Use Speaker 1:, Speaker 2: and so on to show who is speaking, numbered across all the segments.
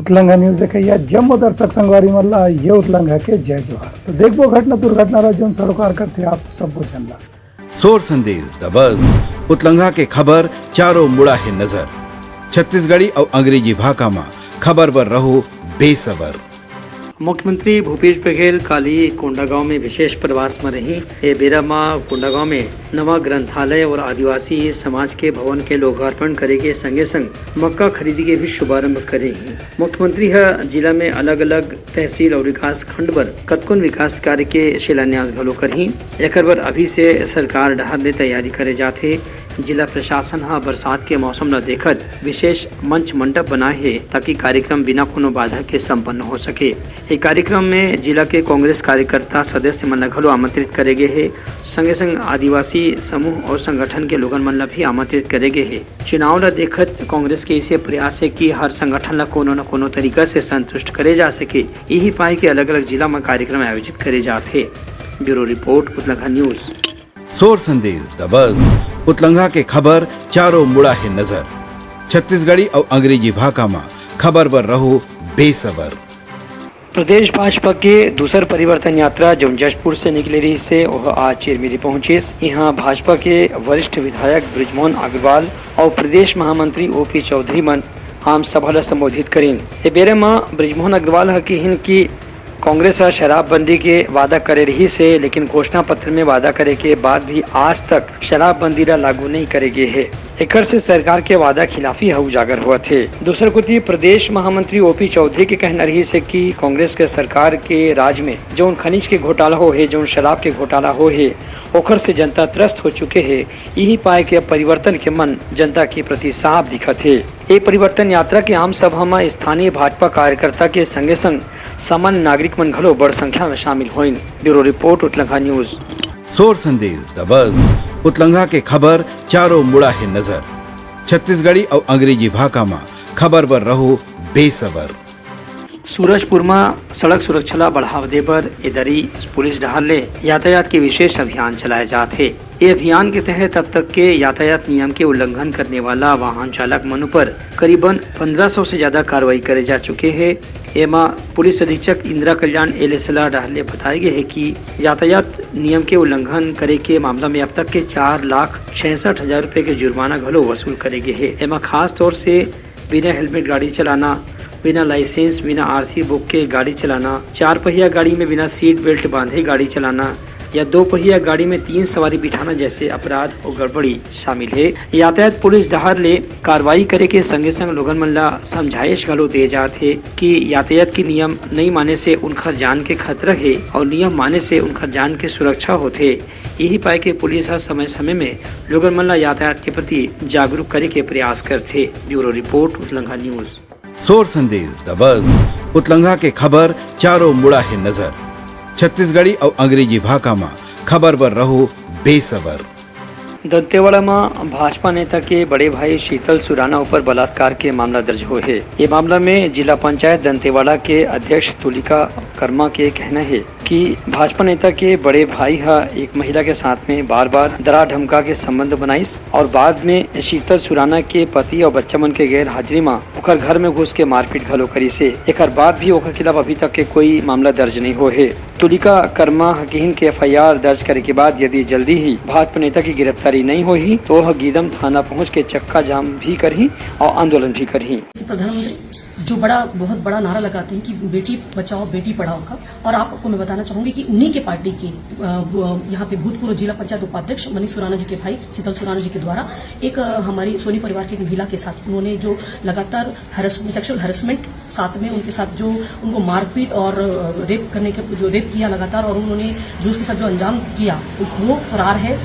Speaker 1: उतलंगा news देखैया Jammu दर्शक संगवारी मल्ला ये उतलंगा के जय जोहार। तो देखबो घटना दुर्घटना रा जोन सरोकार करते आप सबको जानला।
Speaker 2: सोर संदेश दबज उतलंगा के खबर चारों मुड़ा है नजर। छत्तीसगढ़ी और अंग्रेजी भाषा में खबर पर रहो बेसबर।
Speaker 3: मुख्यमंत्री भूपेश बघेल काली कोंडागांव में विशेष प्रवास में रही। ये बेरा माँ कोंडागांव में नवा ग्रंथालय और आदिवासी समाज के भवन के लोकार्पण करे के संगे संग मक्का खरीदी के भी शुभारंभ करे ही। मुख्यमंत्री जिला में अलग अलग तहसील और विकास खंड पर कतकुन विकास कार्य के शिलान्यास घलो करही। एक बार अभी से सरकार डहर ले तैयारी करे जाथे। जिला प्रशासन बरसात के मौसम न देखत विशेष मंच मंडप बनाए है ताकि कार्यक्रम बिना कोनो बाधा के संपन्न हो सके। ये कार्यक्रम में जिला के कांग्रेस कार्यकर्ता सदस्य मन घलो आमंत्रित करे गए है। संगे संग आदिवासी समूह और संगठन के लोगन मन भी आमंत्रित करे गए है। चुनाव ला देखत कांग्रेस के इसे प्रयास है कि हर संगठन ला कोनो न कोनो तरीका से संतुष्ट करे जा सके। यही पाए के अलग अलग जिला में कार्यक्रम आयोजित करे जाते। ब्यूरो रिपोर्ट उतलंगा न्यूज।
Speaker 2: सोर संदेश दबज उतलंगा के खबर चारों मुड़ा है नजर। छत्तीसगढ़ी और अंग्रेजी भाषा में खबर पर रहो बेसबर।
Speaker 3: प्रदेश भाजपा के दूसर परिवर्तन यात्रा जो जशपुर से निकली रही से वह आज चिरमिरी पहुंची। यहाँ भाजपा के वरिष्ठ विधायक बृजमोहन अग्रवाल और प्रदेश महामंत्री ओपी चौधरी मन आम सभा ला संबोधित करीन। ये बेरे में बृजमोहन अग्रवाल कहिन की कांग्रेस शराबबंदी के वादा करे रही से, लेकिन घोषणा पत्र में वादा करे के बाद भी आज तक शराबबंदी ला लागू नहीं करेगे है। एकर से सरकार के वादा खिलाफी उजागर हुआ थे। दूसर कुती प्रदेश महामंत्री ओपी चौधरी के कहना रही से कि कांग्रेस के सरकार के राज में जो खनिज के घोटाला हो है, जो शराब के घोटाला हो है, ओखर से जनता त्रस्त हो चुके है। यही पाए के परिवर्तन के मन जनता के प्रति साफ दिखत है। ये परिवर्तन यात्रा के आम सभा में स्थानीय भाजपा कार्यकर्ता के संगे संग सामान्य नागरिक मन घलो बड़ संख्या में शामिल होइन। ब्यूरो रिपोर्ट उतलंगा न्यूज।
Speaker 2: सोर संदेश दबज उतलंगा के खबर चारों मुड़ा है नजर। छत्तीसगढ़ी और अंग्रेजी भाषा में खबर पर रहो बेसबर।
Speaker 3: सूरजपुर में सड़क सुरक्षा ला बढ़ावा दे बर इधरी पुलिस डहार ले यातायात के विशेष अभियान चलाए जाते। ये अभियान के तहत अब तक के यातायात नियम के उल्लंघन करने वाला वाहन चालक मनु पर करीबन 1500 से ज्यादा कार्रवाई करे जा चुके हैं। एमा पुलिस अधीक्षक इंदिरा कल्याण एलेसला डहले बताए गए है कि यातायात नियम के उल्लंघन करे के मामला में अब तक के 4,66,000 रुपए के जुर्माना घलो वसूल करे गए है। एमा खास तौर से बिना हेलमेट गाड़ी चलाना, बिना लाइसेंस, बिना आरसी बुक के गाड़ी चलाना, 4 पहिया गाड़ी में बिना सीट बेल्ट बांधे गाड़ी चलाना या 2 पहिया गाड़ी में 3 सवारी बिठाना जैसे अपराध और गड़बड़ी शामिल है। यातायात पुलिस डहार ले कार्रवाई करे के संगे संग लोगन मन ला समझाइश घलो दे जाते कि यातायात के नियम नहीं माने से उनका जान के खतरा है और नियम माने से उनका जान के सुरक्षा होते। यही पाए के पुलिस समय समय में लोगन मन ला यातायात के प्रति जागरूक करे के प्रयास करते। ब्यूरो रिपोर्ट उतलंगा न्यूज।
Speaker 2: सोर संदेश दबज उतलंगा के खबर चारों मुड़ा है नजर। छत्तीसगढ़ी और अंग्रेजी भाषा में खबर पर रहो बेसबर।
Speaker 3: दंतेवाड़ा में भाजपा नेता के बड़े भाई शीतल सुराना ऊपर बलात्कार के मामला दर्ज हुए है। ये मामला में जिला पंचायत दंतेवाड़ा के अध्यक्ष तुलिका कर्मा के कहना है कि भाजपा नेता के बड़े भाई एक महिला के साथ में बार बार डरा धमका के संबंध बनाइस और बाद में शीतल सुराना के पति और बच्चा मन के गैर हाजिरी में ओकर घर में घुस के मारपीट घलो करी से। एक बाद भी ओकर खिलाफ अभी तक के कोई मामला दर्ज नहीं हुए है। तुलिका कर्मा हकीन के FIR दर्ज करे के बाद यदि जल्दी ही भाजपा नेता की गिरफ्तारी नहीं हुई तो वह गीदम थाना पहुंच के चक्का जाम भी करही और आंदोलन भी करही।
Speaker 4: प्रधानमंत्री जो बहुत बड़ा नारा लगाते हैं कि बेटी बचाओ बेटी पढ़ाओ का, और आपको मैं बताना चाहूंगी कि उन्हीं के पार्टी की यहाँ पे भूतपूर्व जिला पंचायत उपाध्यक्ष मनीष सुराना जी के भाई शीतल सुराना जी के द्वारा एक हमारी सोनी परिवार की महिला के साथ उन्होंने जो लगातार सेक्सुअल हैरेसमेंट, साथ में उनके साथ जो उनको मारपीट और रेप करने के जो रेप किया लगातार, और उन्होंने जो उसके साथ जो अंजाम किया वो फरार है,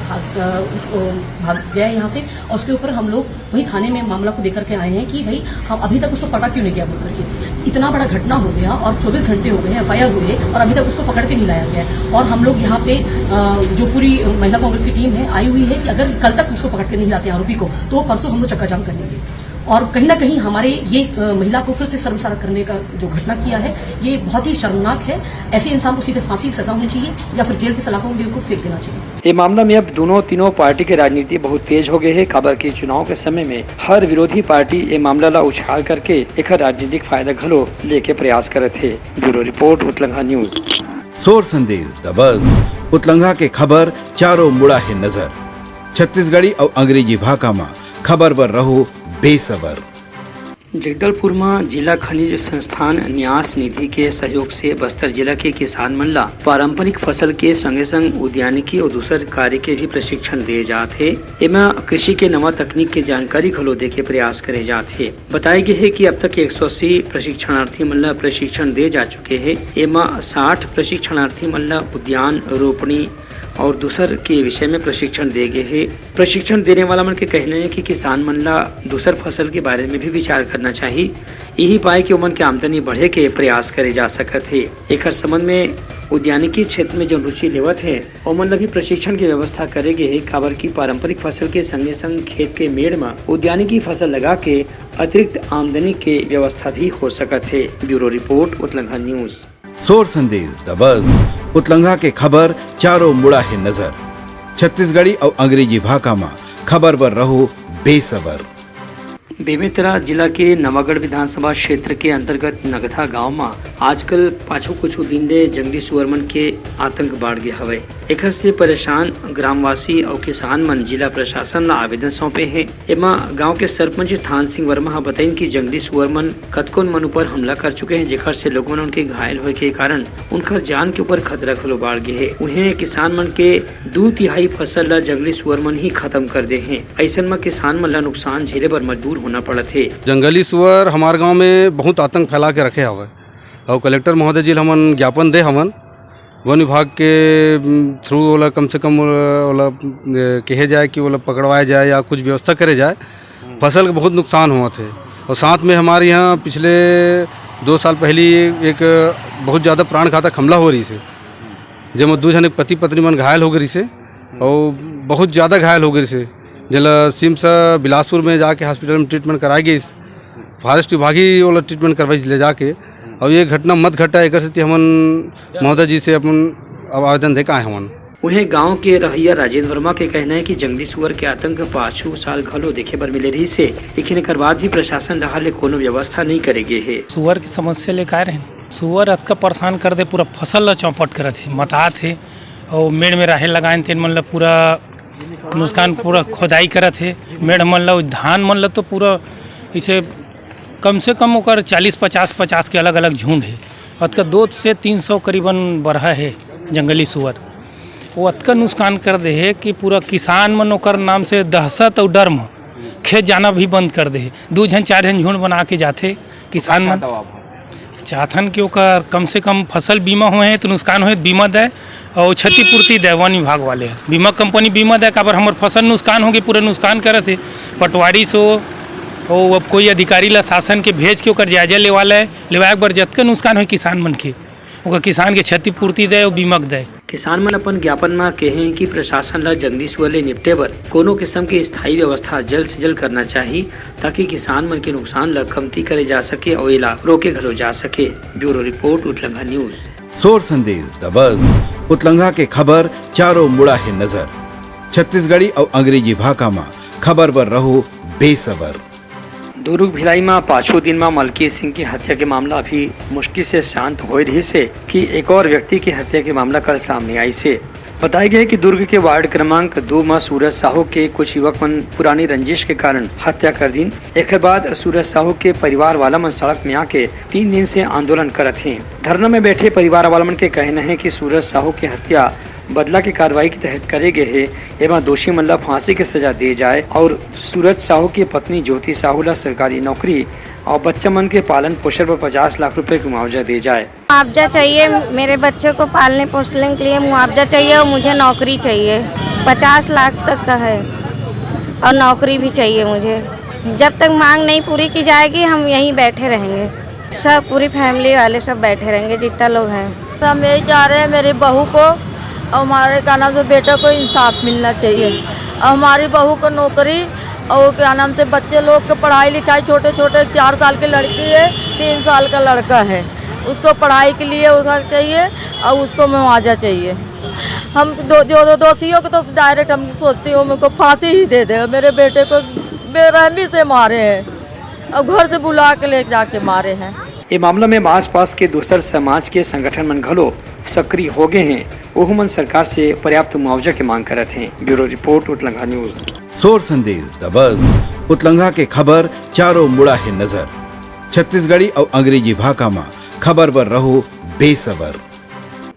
Speaker 4: भाग गया यहाँ से। और उसके ऊपर हम लोग वही थाने में मामला को लेकर के आए हैं कि भाई हम अभी तक उसको पकड़ा क्यों नहीं गया बोल करके। इतना बड़ा घटना हो गया और 24 घंटे हो गए हैं, FIR हुए और अभी तक उसको पकड़ के नहीं लाया गया है। और हम लोग यहाँ पे जो पूरी महिला कांग्रेस की टीम है आई हुई है कि अगर कल तक उसको पकड़ के नहीं लाते आरोपी को तो परसों हम लोग चक्का जाम करेंगे। और कहीं ना कहीं हमारे ये महिला को फिर से शर्मसार करने का जो घटना किया है ये बहुत ही शर्मनाक है। ऐसे इंसान को सीधे फांसी की सजा होनी चाहिए या फिर जेल के सलाखों में उनको फेंक देना चाहिए।
Speaker 3: ये मामला में अब तीनों पार्टी के राजनीति बहुत तेज हो गए है। खबर के चुनाव के समय में हर विरोधी पार्टी ये मामला ला उछाल करके एक राजनीतिक फायदा घलो लेके प्रयास करे थे। ब्यूरो रिपोर्ट उतलंघा न्यूज।
Speaker 2: सोर संदेश द बज़ उतलंघा के खबर चारों मुड़ा है नजर। छत्तीसगढ़ी और अंग्रेजी भाषा में खबर पर रहो बेसबर।
Speaker 3: जगदलपुर में जिला खनिज संस्थान न्यास निधि के सहयोग से बस्तर जिला के किसान मन ला पारंपरिक फसल के संगे संग उद्यानिकी और दूसर कार्य के भी प्रशिक्षण दिए जाते। एमा कृषि के नवा तकनीक के जानकारी घलो दे के प्रयास करे जाते। बताए गए है कि अब तक 180 प्रशिक्षणार्थी मन ला प्रशिक्षण दे जा चुके हैं। एमा 60 प्रशिक्षणार्थी मन ला उद्यान रोपणी और दूसर के विषय में प्रशिक्षण दे गए है। प्रशिक्षण देने वाला मन के कहना है कि किसान मन ला दूसर फसल के बारे में भी विचार करना चाहिए। यही पाए कि उमन के आमदनी बढ़े के प्रयास करे जा सकत है। एक संबंध में उद्यानिकी क्षेत्र में जो रुचि लेवत है ओमन ला भी प्रशिक्षण की व्यवस्था करे गए है। काबर की पारंपरिक फसल के संगे संग खेत के मेड़ में उद्यानिकी फसल लगा के अतिरिक्त आमदनी के व्यवस्था भी हो सकत है। ब्यूरो रिपोर्ट उतलंघा न्यूज।
Speaker 2: सोर संदेश द बज़ उतलंघा के खबर चारों मुड़ा है नजर। छत्तीसगढ़ी और अंग्रेजी भाषा में खबर पर रहो बेसबर।
Speaker 3: बेमेतरा जिला के नवागढ़ विधानसभा क्षेत्र के अंतर्गत नगधा गांव में आजकल पाछू कुछ दिन ले जंगली सुअर मन के आतंक बढ़ गया हवे। एक से परेशान ग्रामवासी और किसान मन जिला प्रशासन ला आवेदन सौंपे हैं। एमा गांव के सरपंच थान सिंह वर्मा बताइन कि जंगली सुअर मन कतकोन मन ऊपर हमला कर चुके हैं, जेकर से लोगों ने उनके घायल होए के कारण उनका जान के ऊपर खतरा खलो बढ़ गए है। उन्हें किसान मन के 2/3 फसल ला जंगली सुअर मन ही खत्म कर दे हैं। ऐसा में किसान मन ला नुकसान झेले पर मजबूर होना पड़ा थे।
Speaker 5: जंगली सुअर हमारे गांव में बहुत आतंक फैला के रखे हवे और कलेक्टर महोदय जी हमन ज्ञापन दे हमन वन विभाग के थ्रू वाला कम से कम वाला कहे जाए कि वाला पकड़वाया जाए या कुछ व्यवस्था करे जाए। फसल का बहुत नुकसान हुआ थे और साथ में हमारे यहाँ पिछले 2 साल पहले एक बहुत ज़्यादा प्राण घातक हमला हो रही से, जब 2 जने पति पत्नी मन घायल हो गई से और बहुत ज़्यादा घायल हो गई से। जला सिम्स बिलासपुर में जाके हॉस्पिटल में ट्रीटमेंट कराई गई। फॉरेस्ट विभाग ही वाला ट्रीटमेंट करवाई ले जाके और ये घटना मत घटा एक हमन महोदय जी से अपन आवेदन दे का हमन।
Speaker 3: उन्हें गांव के रहिया राजेंद्र वर्मा के कहना है कि जंगली सुअर के आतंक पाछू साल घलो देखे बर मिले रही से, लेकिन एक बाद भी प्रशासन रहा ले कोनो व्यवस्था नहीं करेगे है।
Speaker 6: सुअर की समस्या ले का रहे सुअर अतका परेशान कर दे, पूरा फसल ला चौपट करत है, मतात है और मेड़ में राहे लगाए तेन मन ला पूरा नुकसान, पूरा खोदाई करत है। मेड़ मन ला धान मन ला तो पूरा इसे कम से कम ओकर 40-50 के अलग अलग झुंड है। अतका 200 से 300 करीबन बरहा है जंगली सुअर। वो अतका नुकसान कर दे है कि पूरा किसान मन ओकर नाम से दहशत और डर में खेत जाना भी बंद कर दे। 2 जन 4 जन झुंड बना के जाते किसान मन चाहथन कि ओकर कम से कम फसल बीमा होए तो नुकसान होए बीमा दे और क्षतिपूर्ति दे। वन विभाग वाले बीमा कंपनी बीमा दे, काबर हमार फसल नुकसान होगी पूरा नुकसान करत है। पटवारी से और अब कोई अधिकारी ला शासन के भेज के ओकर जायजा लेवाए बर जतका नुकसान हो किसान मन के ओकर किसान के क्षतिपूर्ति दे और बीमा दे।
Speaker 3: किसान मन अपन ज्ञापन में कहे कि प्रशासन ला जंगली सुअर ले निपटे बर कोनो किस्म के स्थायी व्यवस्था जल्द से जल्द करना चाहिए, ताकि किसान मन के नुकसान ला कमती करे जा सके और इला रोके घलो जा सके। ब्यूरो रिपोर्ट उतलंघा न्यूज।
Speaker 2: सोर संदेश द बज़ उतलंघा के खबर चारों मुड़ा है नजर। छत्तीसगढ़ी और अंग्रेजी भाषा में खबर पर रहो बेसबर।
Speaker 3: दुर्ग भिलाई में पाछू दिन में मलकीत सिंह की हत्या के मामला अभी मुश्किल से शांत हो रही से कि एक और व्यक्ति की हत्या के मामला कल सामने आई से। बताया गया कि दुर्ग के वार्ड क्रमांक 2 में सूरज साहू के कुछ युवक मन पुरानी रंजिश के कारण हत्या कर दी। एक बाद सूरज साहू के परिवार वाला मन सड़क में आके 3 दिन से आंदोलन करत हैं। धरना में बैठे परिवार वाला मन के कहना है कि सूरज साहू की हत्या बदला की कार्रवाई के तहत करे गए है एवं दोषी मन ला फांसी की सजा दी जाए और सूरज साहू की पत्नी ज्योति साहू ला सरकारी नौकरी और बच्चा मन के पालन पोषण पर 50 लाख रुपए की मुआवजा दी जाए।
Speaker 7: मुआवजा चाहिए, मेरे बच्चे को पालने पोषने के लिए मुआवजा चाहिए और मुझे नौकरी चाहिए। 50 लाख तक का है और नौकरी भी चाहिए मुझे। जब तक मांग नहीं पूरी की जाएगी हम यहीं बैठे रहेंगे, सब पूरी फैमिली वाले सब बैठे रहेंगे जितना लोग हैं।
Speaker 8: हम यही चाह रहे हैं मेरी बहू को और हमारे का नाम जो बेटा को इंसाफ मिलना चाहिए और हमारी बहू को नौकरी और क्या नाम से बच्चे लोग के पढ़ाई लिखाई, छोटे छोटे 4 साल की लड़की है, 3 साल का लड़का है, उसको पढ़ाई के लिए उसका चाहिए और उसको मुआवजा चाहिए। हम जो दोषियों को तो डायरेक्ट हम सोचती हूँ उनको फांसी ही दे दे। मेरे बेटे को बेरहमी से मारे हैं और घर से बुला के ले जाके मारे हैं।
Speaker 3: ये मामला में आसपास के दूसर समाज के संगठन मन घलो सक्रिय हो गए हैं। ओहू मन सरकार से पर्याप्त मुआवजा की मांग करत हैं। ब्यूरो रिपोर्ट उतलंघा न्यूज।
Speaker 2: सोर संदेश द बज़ उतलंघा के खबर चारों मुड़ा है नजर। छत्तीसगढ़ी और अंग्रेजी भाषा में खबर पर रहो बेसबर।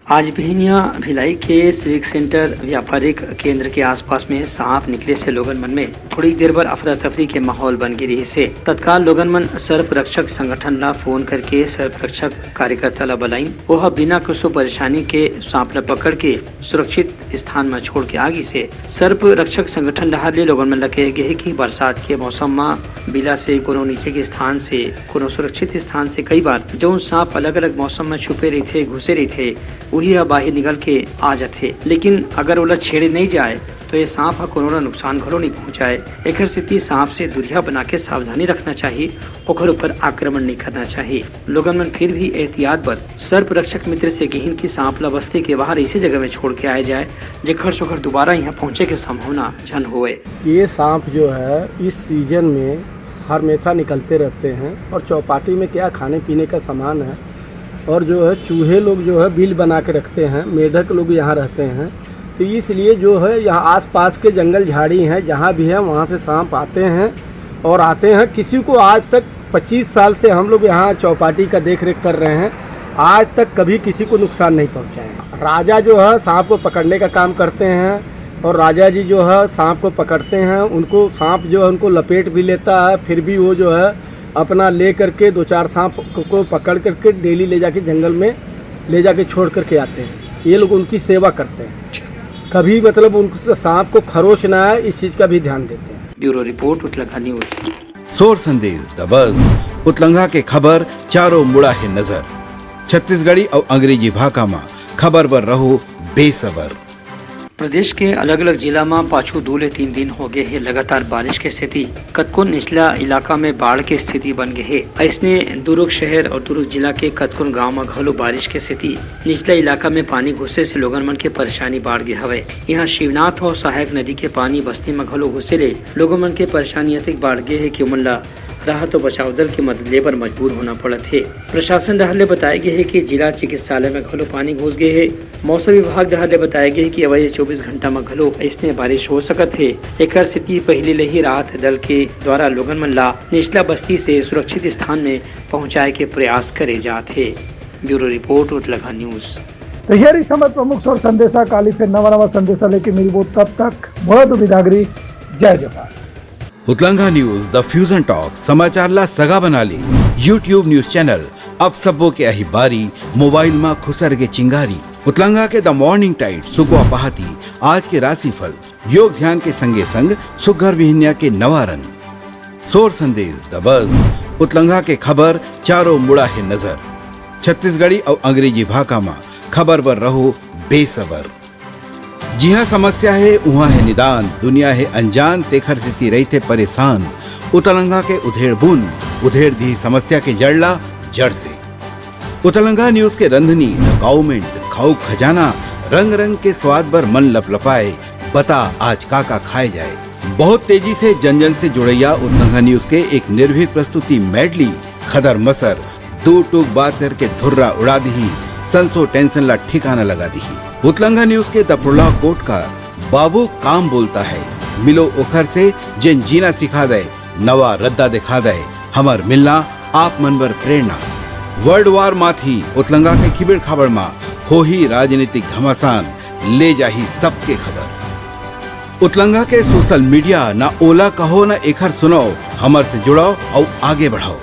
Speaker 3: आज बिहनिया भिलाई के सिविक सेंटर व्यापारिक केंद्र के आसपास में सांप निकले से लोगन मन में थोड़ी देर बाद अफरा तफरी के माहौल बन गिरी से तत्काल लोगन मन सर्प रक्षक संगठन ला फोन करके सर्प रक्षक कार्यकर्ता ला बुलाई। वह बिना किसी परेशानी के सांप ला पकड़ के सुरक्षित स्थान में छोड़ के आगे से सर्प रक्षक संगठन डहार लोगन मन ला कहे गए कि बरसात के मौसम में बिला से कोनो नीचे के स्थान से कोनो सुरक्षित स्थान से कई बार जो सांप अलग अलग मौसम में छुपे रही थे, घुसे रही थे, वही बाहर निकल के आ जाते। लेकिन अगर ओला छेड़े नहीं जाए तो ये सांप हा कोनो नुकसान घरो नहीं पहुंचाए। एक स्थिति सांप से दूरिया बना के सावधानी रखना चाहिए, ओकर ऊपर आक्रमण नहीं करना चाहिए। लोगन मन फिर भी एहतियात बर सर्प रक्षक मित्र से कहिन की सांप ला बस्ती के बाहर ऐसी जगह में छोड़ के आए जाए जेखर सोखर दोबारा यहाँ पहुँचे के संभावना जन होए।
Speaker 9: ये सांप जो है इस सीजन में हमेशा निकलते रहते हैं और चौपाटी में क्या खाने पीने का सामान है और जो है चूहे लोग जो है बिल बना के रखते हैं, मेढक लोग यहाँ रहते हैं, तो इसलिए जो है यहाँ आसपास के जंगल झाड़ी हैं जहाँ भी है वहाँ से सांप आते हैं और आते हैं। किसी को आज तक 25 साल से हम लोग यहाँ चौपाटी का देख रेख कर रहे हैं, आज तक कभी किसी को नुकसान नहीं पहुँचाया। राजा जो है सांप को पकड़ने का काम करते हैं और राजा जी जो है सांप को पकड़ते हैं, उनको सांप जो है उनको लपेट भी लेता है, फिर भी वो जो है अपना ले करके 2-4 सांप को पकड़ करके डेली ले जाके जंगल में ले जाके छोड़ करके आते हैं। ये लोग उनकी सेवा करते हैं, कभी मतलब उनको सांप को खरोच ना आए इस चीज़ का भी ध्यान देते हैं।
Speaker 3: ब्यूरो रिपोर्ट उतलंघा न्यूज।
Speaker 2: सोर संदेश द बज़ उतलंघा के खबर चारों मुड़ा है नजर। छत्तीसगढ़ी और अंग्रेजी भाषा में खबर पर रहो बेसबर।
Speaker 3: प्रदेश के अलग अलग जिला में पाछू 2-3 दिन हो गए है लगातार बारिश की स्थिति। कतकुन निचला इलाका में बाढ़ की स्थिति बन गई है। ऐसने दुर्ग शहर और दुर्ग जिला के कतकुन गांव में घलो बारिश की स्थिति। निचला इलाका में पानी घुसे से लोगन मन के परेशानी बढ़ गए हवे। यहाँ शिवनाथ और सहायक नदी के पानी बस्ती में घलो घुसे ले लोगन मन के परेशानी अधिक बढ़ गए है कि उमन राहत और बचाव दल की मदद ले पर मजबूर होना पड़ा थे। प्रशासन डहार बताया गया है कि जिला चिकित्सालय में घलो पानी घुस गए है। मौसम विभाग डहार बताया गया है कि अवैध 24 घंटा में घलो ऐसने बारिश हो सकत है। एक स्थिति पहले ले ही राहत दल के द्वारा लोगन मन ला निचला बस्ती से सुरक्षित स्थान में पहुँचाए के प्रयास करे जाते। ब्यूरो रिपोर्ट उतलंघा न्यूज।
Speaker 1: तो यह समय प्रमुख सोर संदेशा काली फिर नवा संदेशा लेके मिलबो, तब तक बहुत विदागरी। जय जवान।
Speaker 2: उतलंघा न्यूज द फ्यूजन टॉक समाचार ला सगा बना ली। यूट्यूब न्यूज चैनल अब सबो के अही बारी मोबाइल में खुसर के चिंगारी। उतलंघा के द मॉर्निंग टाइट सुगवा पहाती आज के राशिफल योग ध्यान के संगे संग सुघर विहिन्या के नवा रंग। सोर संदेश द बज़ उतलंघा के खबर चारों मुड़ा है नजर। छत्तीसगढ़ी और अंग्रेजी भाषा में खबर पर रहो बेसबर। जी हाँ, समस्या है वहाँ है निदान, दुनिया है अनजान तेखर स्थिति रही थे परेशान। उतलंघा के उधेड़ बूंद उधेड़ दी समस्या के जड़ला जड़ से। उतलंघा न्यूज के रंधनी गवर्नमेंट खाऊ खजाना रंग रंग के स्वाद पर मन लपलपाए। बता आज का खाए जाए। बहुत तेजी से जन जन से जुड़ैया उतलंघा न्यूज के एक निर्भीक प्रस्तुति मेडली खदर मसर दो टूक बात करके धुर्रा उड़ा दी, संसो टेंशन ला ठिकाना लगा दी। उतलंघा न्यूज के दपुरला कोट का बाबू काम बोलता है, मिलो ओखर से जिन जीना सिखा दे, नवा रद्दा दिखा दे, हमर मिलना आप मनबर प्रेरणा। वर्ल्ड वार माथी उतलंघा के खिबड़ खबर मा हो ही राजनीतिक घमासान ले जाही सबके खबर। उतलंघा के सोशल मीडिया ना ओला कहो ना एखर सुनो, हमर से जुड़ो और आगे बढ़ाओ।